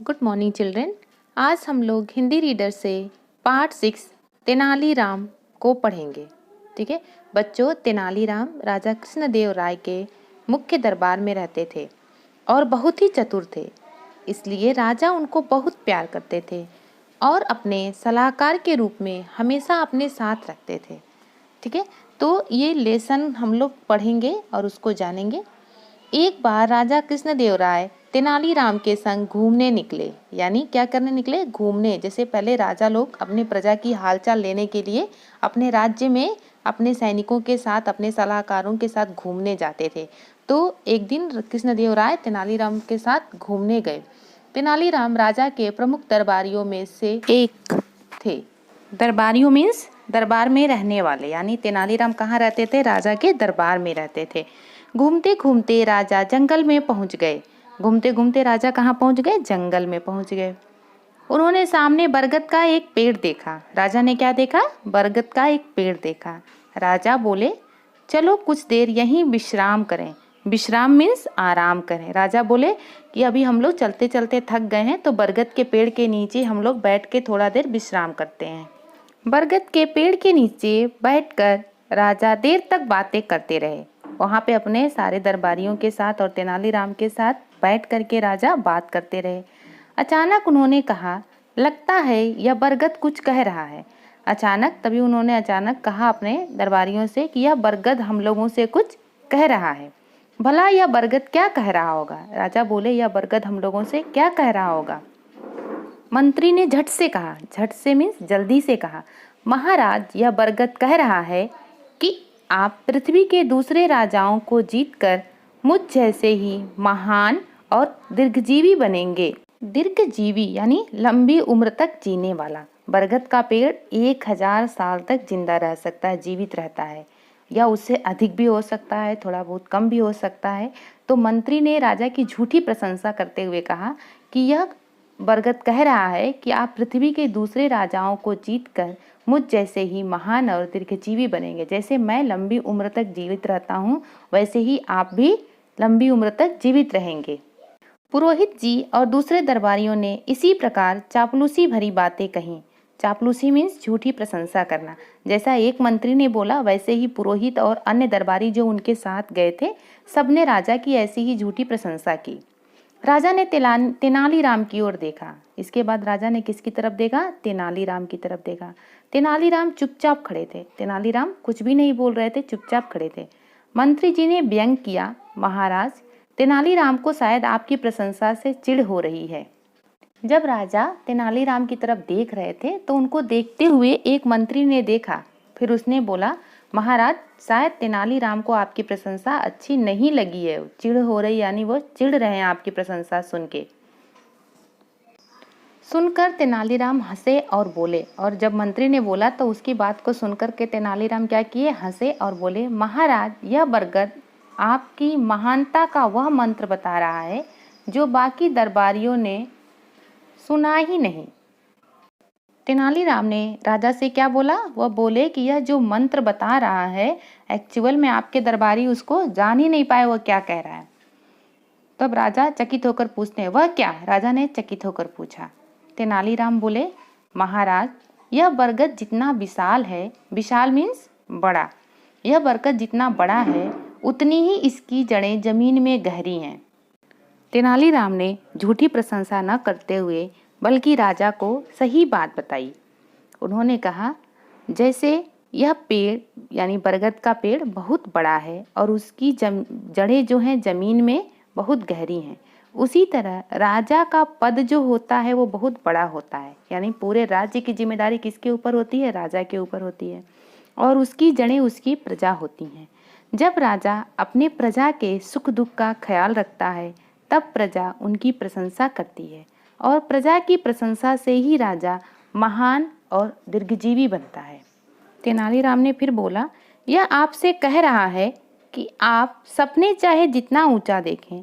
Good morning children. आज हम लोग हिंदी रीडर से पार्ट 6 तेनालीराम को पढ़ेंगे। ठीक है बच्चों, तेनालीराम राजा कृष्णदेव राय के मुख्य दरबार में रहते थे और बहुत ही चतुर थे। इसलिए राजा उनको बहुत प्यार करते थे और अपने सलाहकार के रूप में हमेशा अपने साथ रखते थे। ठीक है, तो ये लेसन हम लोग पढ़ेंगे और उसको जानेंगे। एक बार राजा कृष्णदेव राय तेनालीराम के संग घूमने निकले। यानी क्या करने निकले? घूमने। जैसे पहले राजा लोग अपने प्रजा की हालचाल लेने के लिए अपने राज्य में अपने सैनिकों के साथ, अपने सलाहकारों के साथ घूमने जाते थे। तो एक दिन कृष्णदेव राय तेनालीराम के साथ घूमने गए। तेनालीराम राजा के प्रमुख दरबारियों में से एक थे। दरबारियों मीन्स दरबार में रहने वाले, यानी तेनालीराम कहाँ रहते थे? राजा के दरबार में रहते थे। घूमते घूमते राजा जंगल में पहुंच गए। घूमते घूमते राजा कहाँ पहुंच गए? जंगल में पहुंच गए। उन्होंने सामने बरगद का एक पेड़ देखा। राजा ने क्या देखा? बरगद का एक पेड़ देखा। राजा बोले, चलो कुछ देर यहीं विश्राम करें। विश्राम मीन्स आराम करें। राजा बोले कि अभी हम लोग चलते चलते थक गए हैं, तो बरगद के पेड़ के नीचे हम लोग बैठ के थोड़ा देर विश्राम करते हैं। बरगद के पेड़ के नीचे बैठकर राजा देर तक बातें करते रहे। वहाँ पे अपने सारे दरबारियों के साथ और तेनालीराम के साथ बैठ करके राजा बात करते रहे। अचानक उन्होंने कहा, लगता है यह बरगद कुछ कह रहा है। तभी उन्होंने अचानक कहा अपने दरबारियों से कि यह बरगद हम लोगों से कुछ कह रहा है। भला यह बरगद क्या कह रहा होगा? राजा बोले, यह बरगद हम लोगों से क्या कह रहा होगा? मंत्री ने झट से कहा, झट से मीन्स जल्दी से कहा, महाराज यह बरगद कह रहा है कि आप पृथ्वी के दूसरे राजाओं को जीतकर मुझ जैसे ही महान और दीर्घजीवी बनेंगे। दीर्घजीवी यानी लंबी उम्र तक जीने वाला। बरगद का पेड़ 1000 साल तक जिंदा रह सकता है, जीवित रहता है, या उससे अधिक भी हो सकता है, थोड़ा बहुत कम भी हो सकता है। तो मंत्री ने राजा की झूठी प्रशंसा करते हुए कहा कि यह बरगद कह रहा है कि आप पृथ्वी के दूसरे राजाओं को जीतकर मुझ जैसे ही महान और दीर्घजीवी बनेंगे। जैसे मैं लंबी उम्र तक जीवित रहता हूँ, वैसे ही आप भी लंबी उम्र तक जीवित रहेंगे। पुरोहित जी और दूसरे दरबारियों ने इसी प्रकार चापलूसी भरी बातें कहीं। चापलूसी मीन्स झूठी प्रशंसा करना। जैसा एक मंत्री ने बोला, वैसे ही पुरोहित और अन्य दरबारी जो उनके साथ गए थे, सबने राजा की ऐसी ही झूठी प्रशंसा की। राजा ने तेनालीराम की ओर देखा। इसके बाद राजा ने किसकी तरफ देखा? तेनालीराम की तरफ देखा। तेनालीराम चुपचाप खड़े थे। तेनालीराम कुछ भी नहीं बोल रहे थे, चुपचाप खड़े थे। मंत्री जी ने व्यंग किया, महाराज तेनालीराम को शायद आपकी प्रशंसा से चिढ़ हो रही है। जब राजा तेनालीराम की तरफ देख रहे थे तो उनको देखते हुए एक मंत्री ने देखा। फिर उसने बोला, महाराज शायद तेनालीराम को आपकी प्रशंसा अच्छी नहीं लगी है, चिढ़ हो रही, यानी वो चिढ़ रहे हैं आपकी प्रशंसा सुन के। सुनकर तेनालीराम हंसे और बोले, और जब मंत्री ने बोला तो उसकी बात को सुनकर के तेनालीराम क्या किए? हंसे और बोले, महाराज यह बरगद आपकी महानता का वह मंत्र बता रहा है जो बाकी दरबारियों ने सुना ही नहीं। तेनालीराम ने राजा से क्या बोला? वह बोले कि यह जो मंत्र बता रहा है, एक्चुअल में आपके दरबारी उसको जान ही नहीं पाए वह क्या कह रहा है। तब राजा चकित होकर पूछते हैं, वह क्या? राजा ने चकित होकर पूछा। तेनालीराम बोले, महाराज यह बरगद जितना विशाल है, विशाल मीन्स बड़ा, यह बरगद जितना बड़ा है उतनी ही इसकी जड़ें जमीन में गहरी हैं। तेनालीराम ने झूठी प्रशंसा न करते हुए बल्कि राजा को सही बात बताई। उन्होंने कहा, जैसे यह पेड़ यानी बरगद का पेड़ बहुत बड़ा है और उसकी जड़ें जो हैं जमीन में बहुत गहरी हैं, उसी तरह राजा का पद जो होता है वो बहुत बड़ा होता है। यानी पूरे राज्य की जिम्मेदारी किसके ऊपर होती है? राजा के ऊपर होती है, और उसकी जड़ें उसकी प्रजा होती हैं। जब राजा अपने प्रजा के सुख दुख का ख्याल रखता है, तब प्रजा उनकी प्रशंसा करती है, और प्रजा की प्रशंसा से ही राजा महान और दीर्घजीवी बनता है। तेनालीराम ने फिर बोला, यह आपसे कह रहा है कि आप सपने चाहे जितना ऊंचा देखें,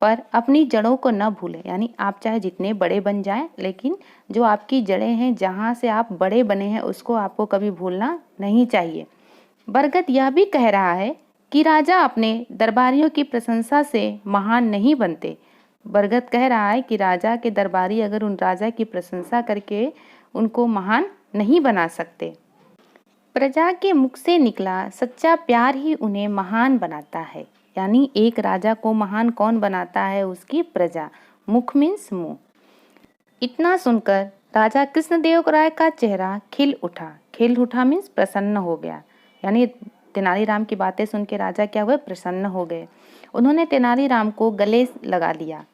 पर अपनी जड़ों को न भूलें। यानी आप चाहे जितने बड़े बन जाएं, लेकिन जो आपकी जड़ें हैं, जहाँ से आप बड़े बने हैं, उसको आपको कभी भूलना नहीं चाहिए। बरगद यह भी कह रहा है कि राजा अपने दरबारियों की प्रशंसा से महान नहीं बनते, बरगद कह रहा है कि राजा के दरबारी अगर उन राजा की प्रशंसा करके उनको महान नहीं बना सकते। प्रजा के मुख से निकला सच्चा प्यार ही उन्हें महान बनाता है। यानी एक राजा को महान कौन बनाता है? उसकी प्रजा। मुख मीन्स मुंह। इतना सुनकर राजा कृष्णदेव राय का चेहरा खिल उठा। खिल उठा मीन्स प्रसन्न हो गया। यानी तेनालीराम की बातें सुन के राजा क्या हुए? प्रसन्न हो गए। उन्होंने तेनालीराम को गले लगा लिया।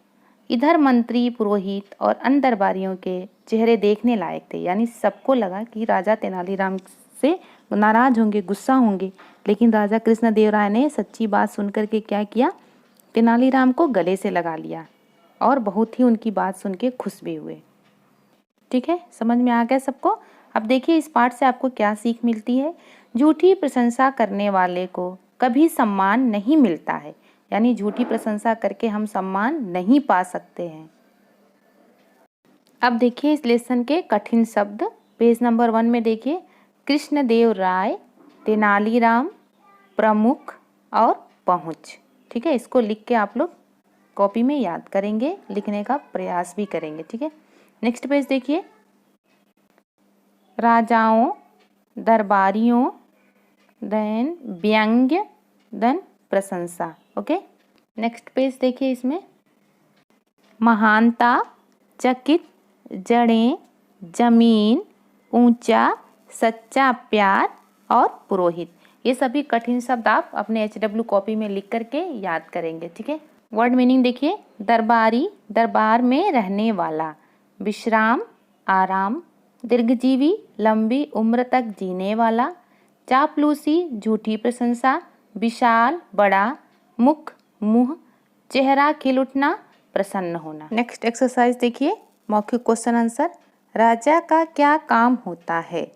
इधर मंत्री, पुरोहित और अन्य दरबारियों के चेहरे देखने लायक थे। यानी सबको लगा कि राजा तेनालीराम से नाराज होंगे, गुस्सा होंगे, लेकिन राजा कृष्णदेव राय ने सच्ची बात सुनकर के क्या किया? तेनालीराम को गले से लगा लिया और बहुत ही उनकी बात सुन के खुश भी हुए। ठीक है, समझ में आ गया सबको? अब देखिए इस पाठ से आपको क्या सीख मिलती है। झूठी प्रशंसा करने वाले को कभी सम्मान नहीं मिलता है। यानी झूठी प्रशंसा करके हम सम्मान नहीं पा सकते हैं। अब देखिए इस लेसन के कठिन शब्द। पेज नंबर 1 में देखिए, कृष्णदेव राय, तेनालीराम, प्रमुख और पहुँच। ठीक है, इसको लिख के आप लोग कॉपी में याद करेंगे, लिखने का प्रयास भी करेंगे। ठीक है, नेक्स्ट पेज देखिए, राजाओं, दरबारियों, देन व्यंग्य, देन प्रशंसा। ओके, नेक्स्ट पेज देखिए, इसमें महानता, चकित, जड़ें, जमीन, ऊंचा, सच्चा प्यार और पुरोहित। ये सभी कठिन शब्द आप अपने HW कॉपी में लिख करके याद करेंगे। ठीक है, वर्ड मीनिंग देखिए, दरबारी, दरबार में रहने वाला, विश्राम, आराम, दीर्घजीवी, लंबी उम्र तक जीने वाला, चापलूसी, झूठी प्रशंसा, विशाल, बड़ा, मुख, मुंह, चेहरा खिल उठना, प्रसन्न होना। नेक्स्ट एक्सरसाइज देखिए, मौखिक क्वेश्चन आंसर। राजा का क्या काम होता है?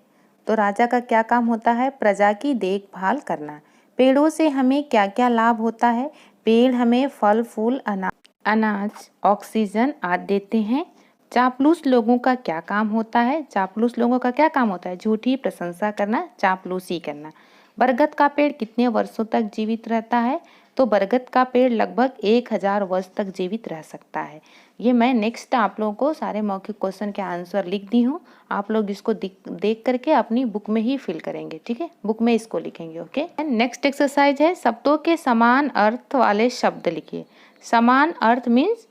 तो राजा का क्या काम होता है? प्रजा की देखभाल करना। पेड़ों से हमें क्या क्या लाभ होता है? पेड़ हमें फल फूल, अनाज, ऑक्सीजन आदि देते हैं। चापलूस लोगों का क्या काम होता है? चापलूस लोगों का क्या काम होता है? झूठी प्रशंसा करना, चापलूसी करना। बरगद का पेड़ कितने वर्षों तक जीवित रहता है? तो बरगद का पेड़ लगभग 1000 वर्ष तक जीवित रह सकता है। ये मैं नेक्स्ट आप लोगों को सारे मौखिक क्वेश्चन के आंसर लिख दी हूँ। आप लोग इसको देख करके अपनी बुक में ही फिल करेंगे। ठीक है, बुक में इसको लिखेंगे। ओके, नेक्स्ट एक्सरसाइज है, शब्दों के समान अर्थ वाले शब्द लिखिए। समान अर्थ मीन्स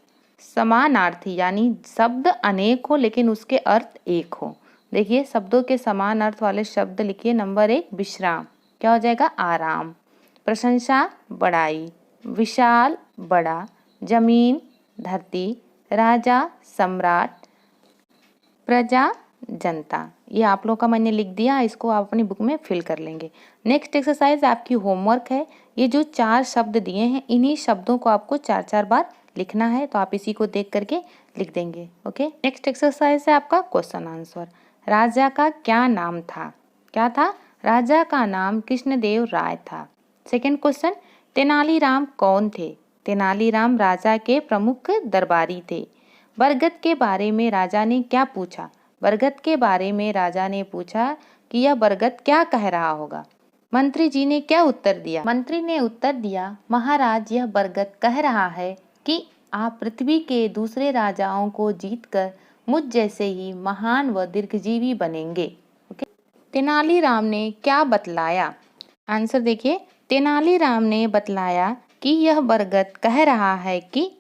समानार्थी, यानी शब्द अनेक हो लेकिन उसके अर्थ एक हो। देखिए शब्दों के समान अर्थ वाले शब्द लिखिए। नंबर 1 विश्राम, क्या हो जाएगा? आराम। प्रशंसा, बड़ाई। विशाल, बड़ा। जमीन, धरती। राजा, सम्राट। प्रजा, जनता। ये आप लोगों का मैंने लिख दिया, इसको आप अपनी बुक में फिल कर लेंगे। नेक्स्ट एक्सरसाइज आपकी होमवर्क है। ये जो 4 शब्द दिए हैं, इन्हीं शब्दों को आपको 4-4 बार लिखना है, तो आप इसी को देख करके लिख देंगे। ओके, नेक्स्ट एक्सरसाइज है आपका क्वेश्चन आंसर। राजा का क्या नाम था? क्या था? राजा का नाम कृष्णदेव राय था। सेकेंड क्वेश्चन, तेनालीराम कौन थे? तेनालीराम राजा के प्रमुख दरबारी थे। बरगद के बारे में राजा ने क्या पूछा? बरगद के बारे में राजा ने पूछा कि यह बरगद क्या कह रहा होगा। मंत्री जी ने क्या उत्तर दिया? मंत्री ने उत्तर दिया, महाराज यह बरगद कह रहा है कि आप पृथ्वी के दूसरे राजाओं को जीतकर मुझ जैसे ही महान व दीर्घजीवी बनेंगे। ओके, तेनालीराम ने क्या बतलाया? आंसर देखिए, तेनालीराम ने बतलाया कि यह बरगद कह रहा है कि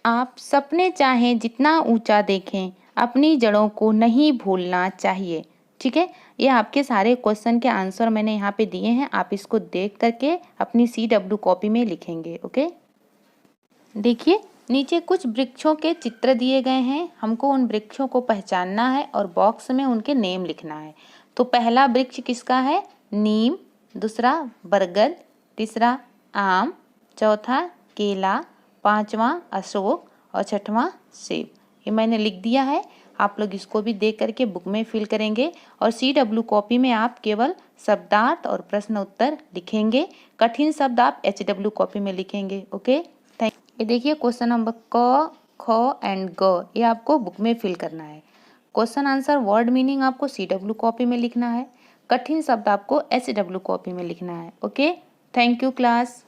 आप सपने चाहें जितना ऊंचा देखें, अपनी जड़ों को नहीं भूलना चाहिए। ठीक है, ये आपके सारे क्वेश्चन के आंसर मैंने यहाँ पे दिए हैं, आप इसको देख करके अपनी CW कॉपी में लिखेंगे। ओके, देखिए नीचे कुछ वृक्षों के चित्र दिए गए हैं, हमको उन वृक्षों को पहचानना है और बॉक्स में उनके नेम लिखना है। तो पहला वृक्ष किसका है? नीम। दूसरा बरगद। तीसरा आम। चौथा केला। पांचवा अशोक और छठवां सेब। ये मैंने लिख दिया है, आप लोग इसको भी देख करके बुक में फिल करेंगे और CW कॉपी में आप केवल शब्दार्थ और प्रश्न उत्तर लिखेंगे। कठिन शब्द आप HW कॉपी में लिखेंगे। Okay, thank you. ये देखिए क्वेश्चन नंबर क, ख एंड ग, ये आपको बुक में फिल करना है। क्वेश्चन आंसर वर्ड मीनिंग आपको CW कॉपी में लिखना है। कठिन शब्द आपको HW कॉपी में लिखना है। Okay, thank you class.